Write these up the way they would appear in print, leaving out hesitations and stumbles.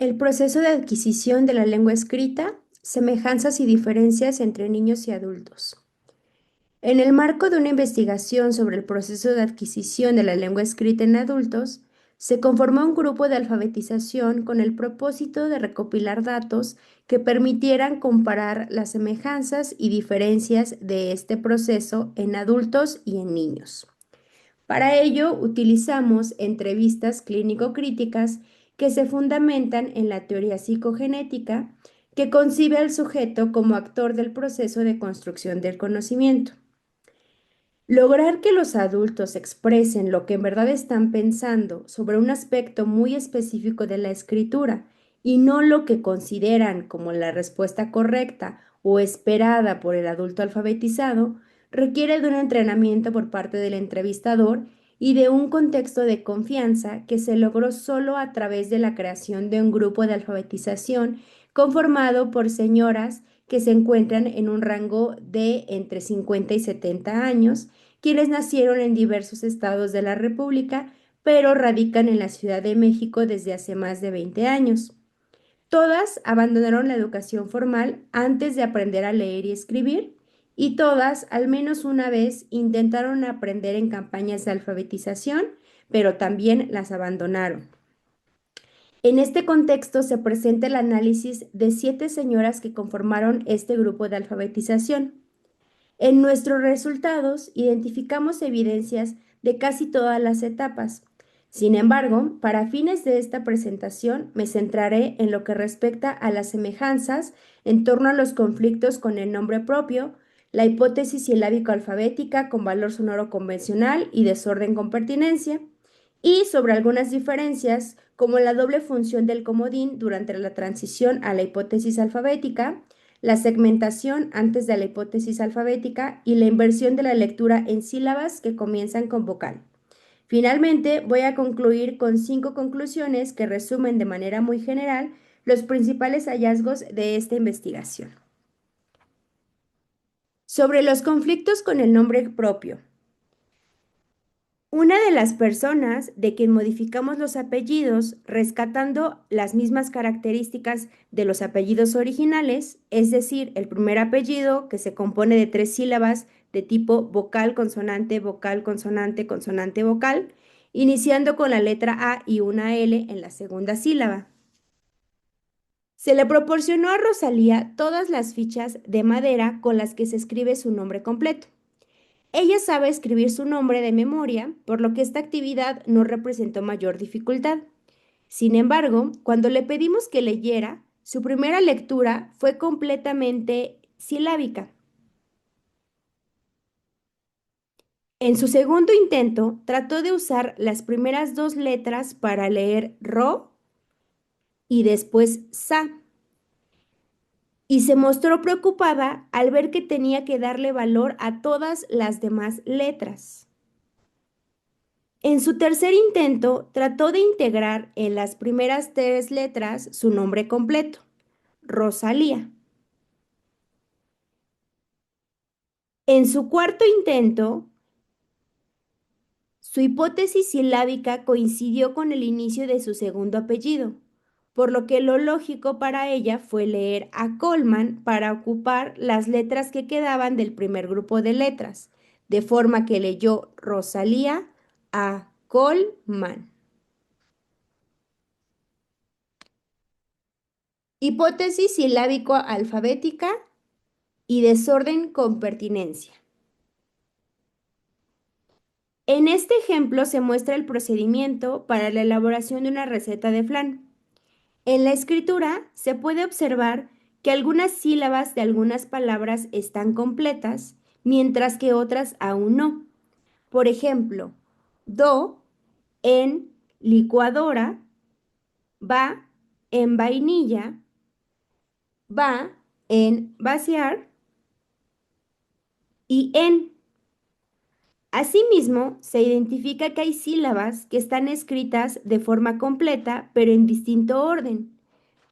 El proceso de adquisición de la lengua escrita, semejanzas y diferencias entre niños y adultos. En el marco de una investigación sobre el proceso de adquisición de la lengua escrita en adultos, se conformó un grupo de alfabetización con el propósito de recopilar datos que permitieran comparar las semejanzas y diferencias de este proceso en adultos y en niños. Para ello, utilizamos entrevistas clínico-críticas que se fundamentan en la teoría psicogenética, que concibe al sujeto como actor del proceso de construcción del conocimiento. Lograr que los adultos expresen lo que en verdad están pensando sobre un aspecto muy específico de la escritura y no lo que consideran como la respuesta correcta o esperada por el adulto alfabetizado, requiere de un entrenamiento por parte del entrevistador y de un contexto de confianza que se logró solo a través de la creación de un grupo de alfabetización conformado por señoras que se encuentran en un rango de entre 50 y 70 años, quienes nacieron en diversos estados de la República, pero radican en la Ciudad de México desde hace más de 20 años. Todas abandonaron la educación formal antes de aprender a leer y escribir, y todas, al menos una vez, intentaron aprender en campañas de alfabetización, pero también las abandonaron. En este contexto se presenta el análisis de 7 señoras que conformaron este grupo de alfabetización. En nuestros resultados identificamos evidencias de casi todas las etapas. Sin embargo, para fines de esta presentación me centraré en lo que respecta a las semejanzas en torno a los conflictos con el nombre propio, la hipótesis silábico-alfabética con valor sonoro convencional y desorden con pertinencia, y sobre algunas diferencias como la doble función del comodín durante la transición a la hipótesis alfabética, la segmentación antes de la hipótesis alfabética y la inversión de la lectura en sílabas que comienzan con vocal. Finalmente, voy a concluir con 5 conclusiones que resumen de manera muy general los principales hallazgos de esta investigación. Sobre los conflictos con el nombre propio. Una de las personas de quien modificamos los apellidos, rescatando las mismas características de los apellidos originales, es decir, el primer apellido que se compone de 3 sílabas de tipo vocal, consonante, vocal, consonante, consonante, vocal, iniciando con la letra A y una L en la segunda sílaba. Se le proporcionó a Rosalía todas las fichas de madera con las que se escribe su nombre completo. Ella sabe escribir su nombre de memoria, por lo que esta actividad no representó mayor dificultad. Sin embargo, cuando le pedimos que leyera, su primera lectura fue completamente silábica. En su segundo intento, trató de usar las primeras 2 letras para leer ro y después sa, y se mostró preocupada al ver que tenía que darle valor a todas las demás letras. En su tercer intento, trató de integrar en las primeras 3 letras su nombre completo, Rosalía. En su cuarto intento, su hipótesis silábica coincidió con el inicio de su segundo apellido, por lo que lo lógico para ella fue leer a Colman para ocupar las letras que quedaban del primer grupo de letras, de forma que leyó Rosalía a Colman. Hipótesis silábico-alfabética y desorden con pertinencia. En este ejemplo se muestra el procedimiento para la elaboración de una receta de flan. En la escritura se puede observar que algunas sílabas de algunas palabras están completas, mientras que otras aún no. Por ejemplo, do en licuadora, va en vainilla, va en vaciar y en. Asimismo, se identifica que hay sílabas que están escritas de forma completa, pero en distinto orden.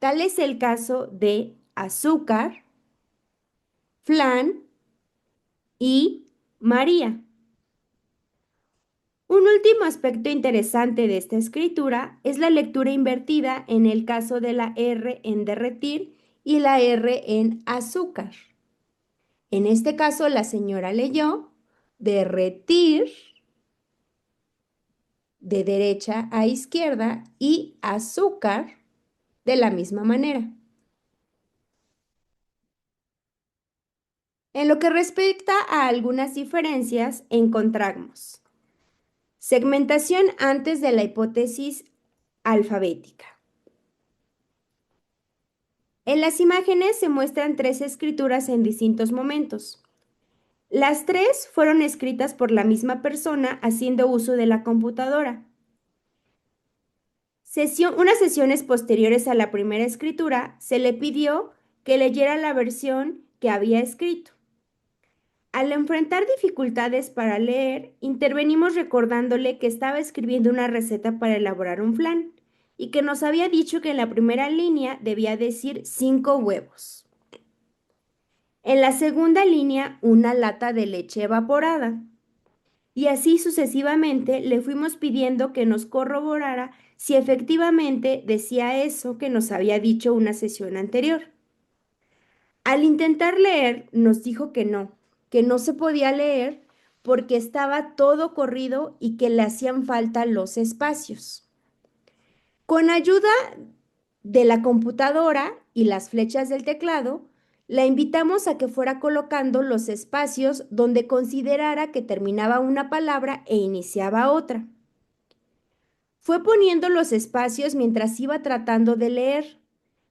Tal es el caso de azúcar, flan y María. Un último aspecto interesante de esta escritura es la lectura invertida en el caso de la R en derretir y la R en azúcar. En este caso, la señora leyó derretir de derecha a izquierda y azúcar de la misma manera. En lo que respecta a algunas diferencias, encontramos segmentación antes de la hipótesis alfabética. En las imágenes se muestran tres escrituras en distintos momentos. Las tres fueron escritas por la misma persona haciendo uso de la computadora. Unas sesiones posteriores a la primera escritura se le pidió que leyera la versión que había escrito. Al enfrentar dificultades para leer, intervenimos recordándole que estaba escribiendo una receta para elaborar un flan y que nos había dicho que en la primera línea debía decir 5 huevos. En la segunda línea, una lata de leche evaporada. Y así sucesivamente le fuimos pidiendo que nos corroborara si efectivamente decía eso que nos había dicho una sesión anterior. Al intentar leer, nos dijo que no se podía leer porque estaba todo corrido y que le hacían falta los espacios. Con ayuda de la computadora y las flechas del teclado, la invitamos a que fuera colocando los espacios donde considerara que terminaba una palabra e iniciaba otra. Fue poniendo los espacios mientras iba tratando de leer,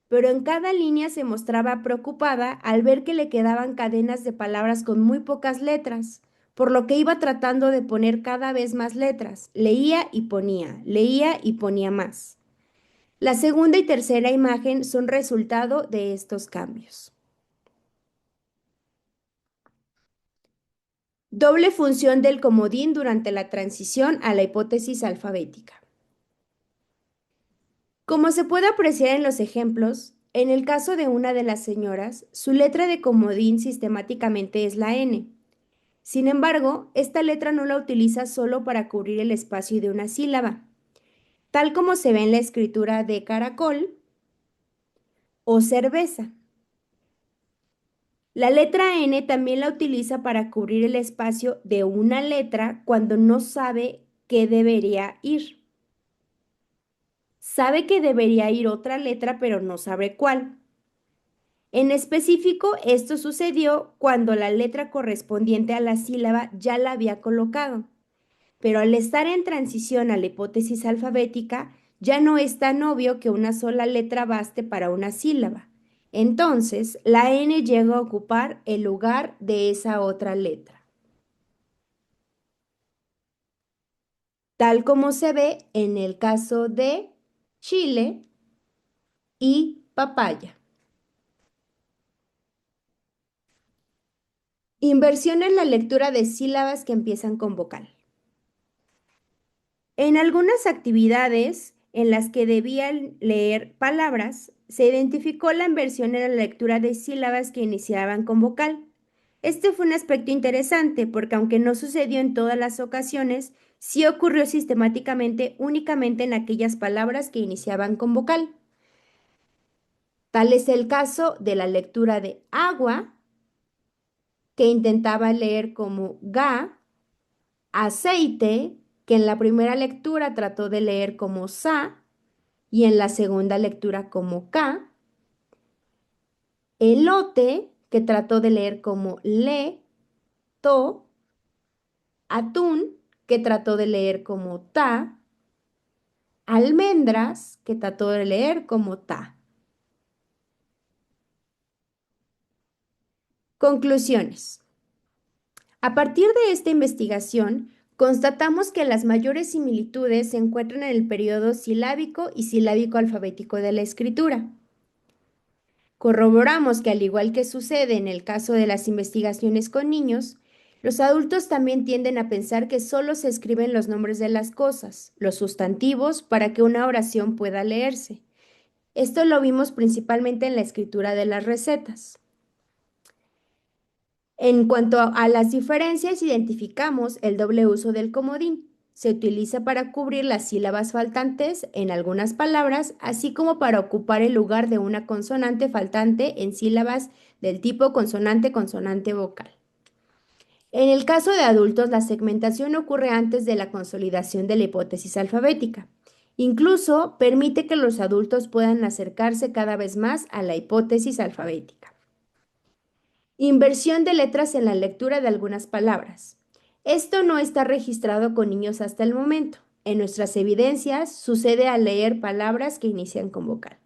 pero en cada línea se mostraba preocupada al ver que le quedaban cadenas de palabras con muy pocas letras, por lo que iba tratando de poner cada vez más letras. Leía y ponía más. La segunda y tercera imagen son resultado de estos cambios. Doble función del comodín durante la transición a la hipótesis alfabética. Como se puede apreciar en los ejemplos, en el caso de una de las señoras, su letra de comodín sistemáticamente es la N. Sin embargo, esta letra no la utiliza solo para cubrir el espacio de una sílaba, tal como se ve en la escritura de caracol o cerveza. La letra N también la utiliza para cubrir el espacio de una letra cuando no sabe qué debería ir. Sabe que debería ir otra letra, pero no sabe cuál. En específico, esto sucedió cuando la letra correspondiente a la sílaba ya la había colocado, pero al estar en transición a la hipótesis alfabética, ya no es tan obvio que una sola letra baste para una sílaba. Entonces, la N llega a ocupar el lugar de esa otra letra, tal como se ve en el caso de chile y papaya. Inversión en la lectura de sílabas que empiezan con vocal. En algunas actividades en las que debían leer palabras, se identificó la inversión en la lectura de sílabas que iniciaban con vocal. Este fue un aspecto interesante porque aunque no sucedió en todas las ocasiones, sí ocurrió sistemáticamente únicamente en aquellas palabras que iniciaban con vocal. Tal es el caso de la lectura de agua, que intentaba leer como ga, aceite, que en la primera lectura trató de leer como sa y en la segunda lectura como ka, elote, que trató de leer como le, to, atún, que trató de leer como ta, almendras, que trató de leer como ta. Conclusiones. A partir de esta investigación, constatamos que las mayores similitudes se encuentran en el periodo silábico y silábico alfabético de la escritura. Corroboramos que al igual que sucede en el caso de las investigaciones con niños, los adultos también tienden a pensar que solo se escriben los nombres de las cosas, los sustantivos, para que una oración pueda leerse. Esto lo vimos principalmente en la escritura de las recetas. En cuanto a las diferencias, identificamos el doble uso del comodín. se utiliza para cubrir las sílabas faltantes en algunas palabras, así como para ocupar el lugar de una consonante faltante en sílabas del tipo consonante-consonante vocal. En el caso de adultos, la segmentación ocurre antes de la consolidación de la hipótesis alfabética. Incluso permite que los adultos puedan acercarse cada vez más a la hipótesis alfabética. Inversión de letras en la lectura de algunas palabras. Esto no está registrado con niños hasta el momento. En nuestras evidencias sucede al leer palabras que inician con vocal.